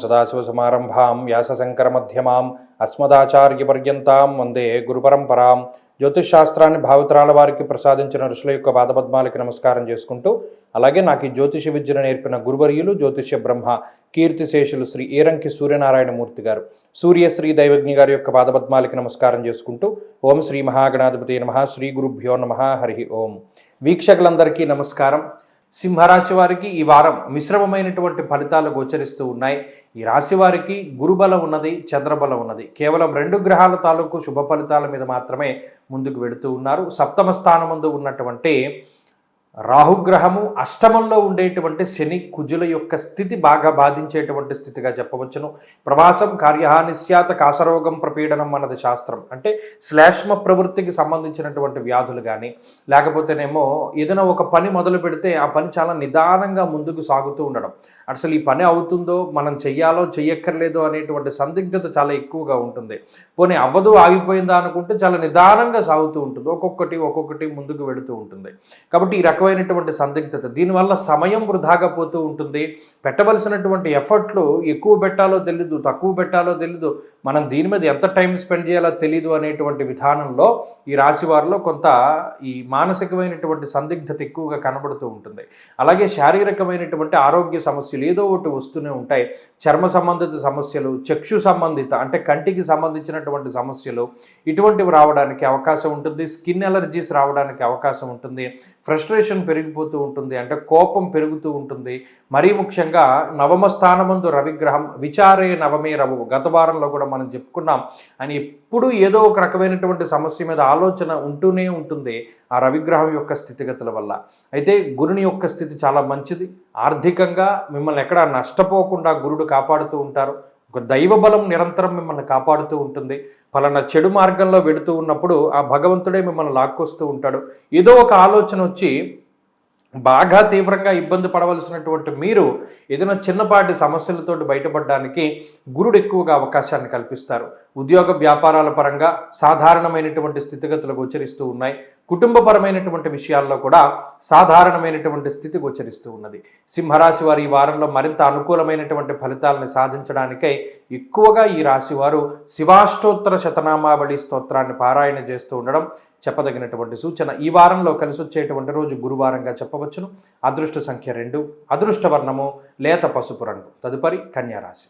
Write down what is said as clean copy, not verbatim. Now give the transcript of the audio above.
సదాశివసమారంభాం వ్యాసశంకరమధ్యమాం అస్మదాచార్యపర్యంతాం వందే గురుపరంపరాం. జ్యోతిషశాస్త్రాన్ని భావితరాల వారికి ప్రసాదించిన ఋషుల యొక్క పాదపద్మాలకి నమస్కారం చేసుకుంటూ, అలాగే నాకు ఈ జ్యోతిష విద్యను నేర్పిన గురువర్యులు జ్యోతిష్య బ్రహ్మ కీర్తిశేషులు శ్రీ ఏరంకి సూర్యనారాయణమూర్తి గారు, సూర్యశ్రీ దైవజ్ఞి గారి యొక్క పాదపద్మాలకి నమస్కారం చేసుకుంటూ, ఓం శ్రీ మహాగణాధిపతి నమః, శ్రీ గురుభ్యో నమః, హరి ఓం. వీక్షకులందరికీ నమస్కారం. సింహరాశి వారికి ఈ వారం మిశ్రమమైనటువంటి ఫలితాలు గోచరిస్తూ ఉన్నాయి. ఈ రాశి వారికి గురుబలం ఉన్నది, చంద్రబలం ఉన్నది. కేవలం 2 గ్రహాల తాలూకు శుభ ఫలితాల మీద మాత్రమే ముందుకు వెళుతూ ఉన్నారు. సప్తమ స్థానమందు ఉన్నటువంటి రాహుగ్రహము, అష్టమంలో ఉండేటువంటి శని కుజుల యొక్క స్థితి బాగా బాధించేటువంటి స్థితిగా చెప్పవచ్చును. ప్రవాసం కార్యహాని స్యాత్ కాసరోగం ప్రపీడనం అన్నది శాస్త్రం. అంటే శ్లేష్మ ప్రవృత్తికి సంబంధించినటువంటి వ్యాధులు కానీ, లేకపోతేనేమో ఏదైనా ఒక పని మొదలు పెడితే ఆ పని చాలా నిదానంగా ముందుకు సాగుతూ ఉండడం, అసలు ఈ పని అవుతుందో, మనం చెయ్యాలో చెయ్యక్కర్లేదో అనేటువంటి సందిగ్ధత చాలా ఎక్కువగా ఉంటుంది. పోనీ అవ్వదు, ఆగిపోయిందా అనుకుంటే చాలా నిదానంగా సాగుతూ ఉంటుంది, ఒక్కొక్కటి ముందుకు వెళుతూ ఉంటుంది. కాబట్టి ఈ రకమైనటువంటి సందిగ్ధత, దీనివల్ల సమయం వృధాగా పోతూ ఉంటుంది. పెట్టవలసినటువంటి ఎఫర్ట్లు ఎక్కువ పెట్టాలో తెలీదు, తక్కువ పెట్టాలో తెలీదు, మనం దీని మీద ఎంత టైం స్పెండ్ చేయాలో తెలీదు అనేటువంటి విధానంలో ఈ రాశి వారిలో కొంత ఈ మానసికమైనటువంటి సందిగ్ధత ఎక్కువగా కనబడుతూ ఉంటుంది. అలాగే శారీరకమైనటువంటి ఆరోగ్య సమస్యలు ఏదో ఒకటి వస్తూనే ఉంటాయి. చర్మ సంబంధిత సమస్యలు, చక్షు సంబంధిత అంటే కంటికి సంబంధించినటువంటి సమస్యలు, ఇటువంటివి రావడానికి అవకాశం ఉంటుంది. స్కిన్ ఎలర్జీస్ రావడానికి అవకాశం ఉంటుంది. ఫ్రస్ట్రేషన్ పెరిగిపోతూ ఉంటుంది, అంటే కోపం పెరుగుతూ ఉంటుంది. మరీ ముఖ్యంగా నవమ స్థానమందు రవిగ్రహం, విచారే నవమే రవు, గత వారంలో కూడా మనం చెప్పుకున్నాం. అని ఎప్పుడు ఏదో ఒక రకమైనటువంటి సమస్య మీద ఆలోచన ఉంటూనే ఉంటుంది ఆ రవిగ్రహం యొక్క స్థితిగతుల వల్ల. అయితే గురుని యొక్క స్థితి చాలా మంచిది. ఆర్థికంగా మిమ్మల్ని ఎక్కడా నష్టపోకుండా గురుడు కాపాడుతూ ఉంటారు. ఒక దైవ బలం నిరంతరం మిమ్మల్ని కాపాడుతూ ఉంటుంది. ఫలానా చెడు మార్గంలో వెళుతూ ఉన్నప్పుడు ఆ భగవంతుడే మిమ్మల్ని లాక్కొస్తూ ఉంటాడు. ఏదో ఒక ఆలోచన వచ్చి బాగా తీవ్రంగా ఇబ్బంది పడవలసినటువంటి మీరు ఏదైనా చిన్నపాటి సమస్యలతో బయటపడడానికి గురుడు ఎక్కువగా అవకాశాన్ని కల్పిస్తారు. ఉద్యోగ వ్యాపారాల పరంగా సాధారణమైనటువంటి స్థితిగతులు గోచరిస్తూ ఉన్నాయి. కుటుంబపరమైనటువంటి విషయాల్లో కూడా సాధారణమైనటువంటి స్థితి గోచరిస్తూ ఉన్నది. సింహరాశి వారు ఈ వారంలో మరింత అనుకూలమైనటువంటి ఫలితాలను సాధించడానికై ఎక్కువగా ఈ రాశి వారు శివాష్టోత్తర శతనామావళి స్తోత్రాన్ని పారాయణ చేస్తూ ఉండడం చెప్పదగినటువంటి సూచన. ఈ వారంలో కలిసి వచ్చేటువంటి రోజు గురువారంగా చెప్పవచ్చును. అదృష్ట సంఖ్య 2, అదృష్ట వర్ణము లేత పసుపు రంగు. తదుపరి కన్యారాశి.